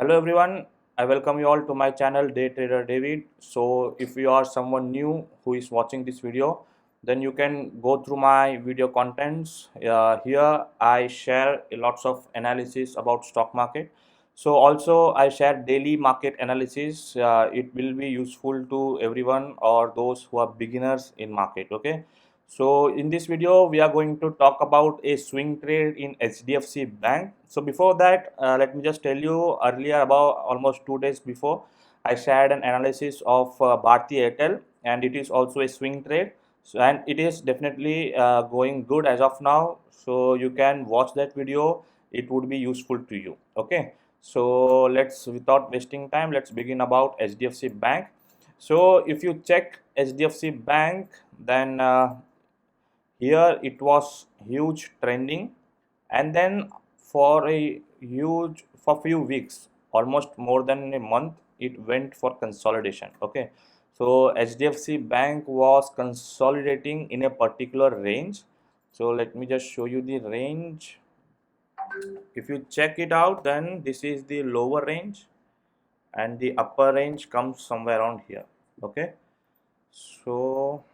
Hello everyone, I welcome you all to my channel Day Trader David. So if you are someone new who is watching this video, then you can go through my video contents. Here I share lots of analysis about stock market. So also I share daily market analysis. It will be useful to everyone or those who are beginners in market. Okay. So in this video, we are going to talk about a swing trade in HDFC Bank. So before that, let me just tell you earlier about almost 2 days before, I shared an analysis of Bharti Airtel, and it is also a swing trade. So, and it is definitely going good as of now. So you can watch that video. It would be useful to you. Okay. So let's, without wasting time, let's begin about HDFC Bank. So if you check HDFC Bank, then here it was huge trending, and then for few weeks, almost more than a month, it went for consolidation. Okay, so HDFC Bank was consolidating in a particular range. So let me just show you the range. If you check it out, then this is the lower range and the upper range comes somewhere around here. Okay, so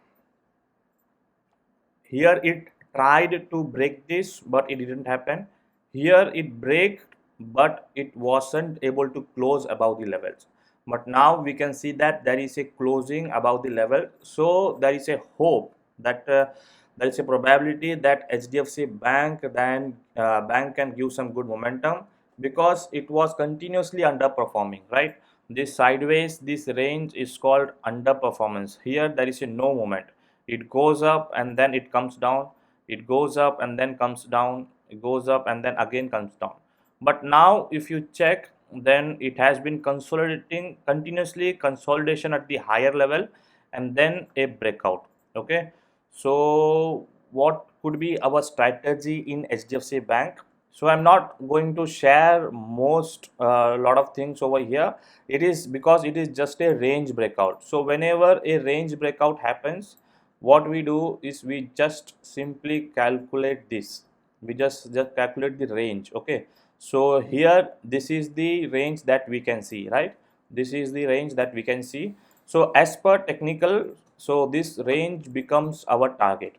here it tried to break this, but it didn't happen. Here it break, but it wasn't able to close above the levels. But now we can see that there is a closing above the level, so there is a hope that there is a probability that HDFC Bank bank can give some good momentum, because it was continuously underperforming, right? This sideways, this range is called underperformance. Here there is a no moment. It goes up and then it comes down, it goes up and then comes down, it goes up and then again comes down. But now if you check, then it has been consolidating continuously, consolidation at the higher level, and then a breakout. Okay, so what could be our strategy in HDFC Bank? So I'm not going to share most lot of things over here. It is because it is just a range breakout. So whenever a range breakout happens, what we do is we just simply calculate this. We just calculate the range. Okay, so here this is the range that we can see, right? This is the range that we can see. So as per technical, so this range becomes our target.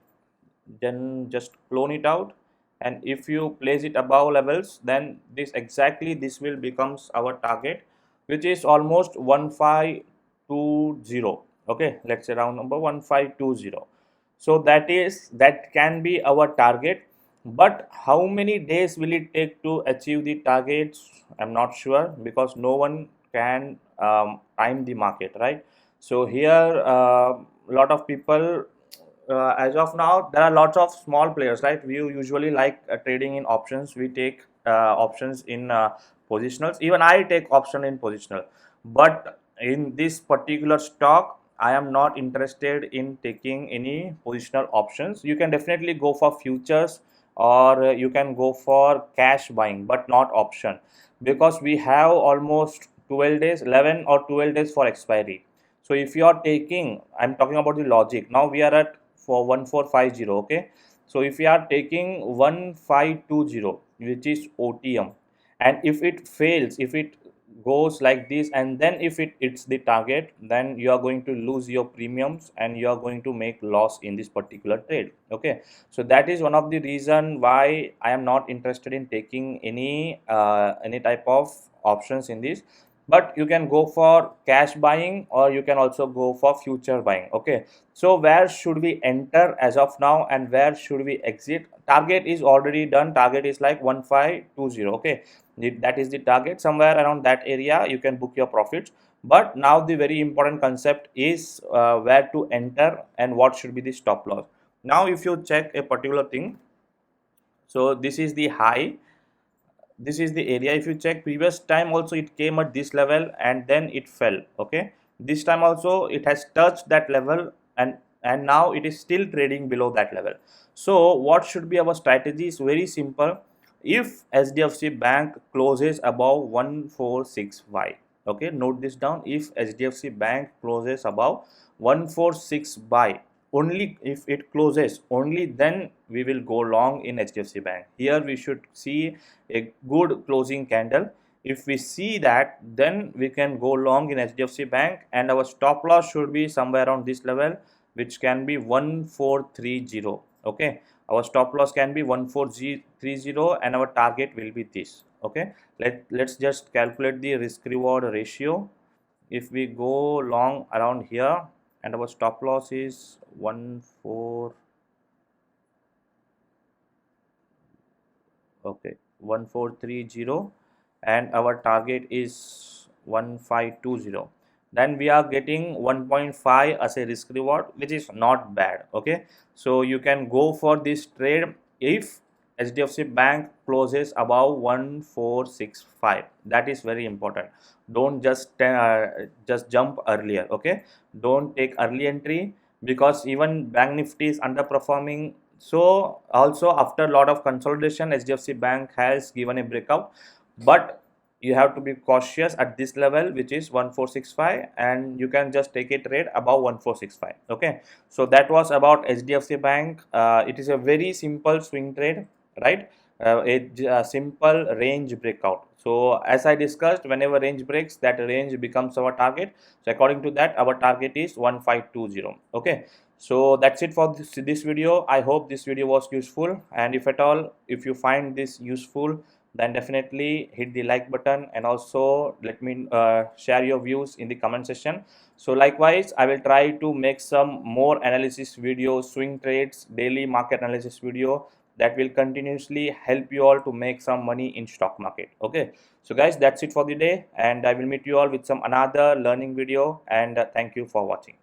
Then just clone it out, and if you place it above levels, then this will becomes our target, which is almost 1520. Okay, let's say round number 1520. So that can be our target, but how many days will it take to achieve the targets? I'm not sure, because no one can time the market, right? So here a lot of people, as of now, there are lots of small players, right? We usually like trading in options. We take options in positionals. Even I take option in positional, but in this particular stock, I am not interested in taking any positional options. You can definitely go for futures, or you can go for cash buying, but not option, because we have almost 12 days, 11 or 12 days for expiry. So if you are taking, I'm talking about the logic. Now we are at for 1450. Okay, so if you are taking 1520, which is OTM, and if it fails, if it goes like this, and then if it hits the target, then you are going to lose your premiums and you are going to make loss in this particular trade. Okay, so that is one of the reason why I am not interested in taking any type of options in this. But you can go for cash buying, or you can also go for future buying. Okay, so where should we enter as of now, and where should we exit? Target is already done. Target is like 1520. Okay, that is the target. Somewhere around that area you can book your profits. But now the very important concept is where to enter and what should be the stop loss. Now if you check a particular thing, so this is the high, this is the area. If you check previous time also, it came at this level and then it fell. Okay, this time also it has touched that level, and now it is still trading below that level. So what should be our strategy is very simple. If HDFC Bank closes above 146Y, okay, note this down. If HDFC Bank closes above 146Y, only if it closes, only then we will go long in HDFC Bank. Here we should see a good closing candle. If we see that, then we can go long in HDFC Bank, and our stop loss should be somewhere around this level, which can be 1430. Okay, our stop loss can be 1430 and our target will be this. Okay, let's just calculate the risk reward ratio. If we go long around here and our stop loss is 1430 and our target is 1520, then we are getting 1.5 as a risk reward, which is not bad. Okay, so you can go for this trade if HDFC Bank closes above 1465. That is very important. Don't just jump earlier. Okay, don't take early entry, because even Bank Nifty is underperforming. So also after a lot of consolidation, HDFC Bank has given a breakout, but you have to be cautious at this level, which is 1465, and you can just take a trade above 1465. Okay, so that was about HDFC Bank. It is a very simple swing trade, right? A simple range breakout. So as I discussed, whenever range breaks, that range becomes our target. So according to that, our target is 1520. Okay, so that's it for this video. I hope this video was useful, and if at all, if you find this useful, then definitely hit the like button, and also let me share your views in the comment section. So likewise, I will try to make some more analysis videos, swing trades, daily market analysis video, that will continuously help you all to make some money in stock market. Okay, so guys, that's it for the day, and I will meet you all with some another learning video, and thank you for watching.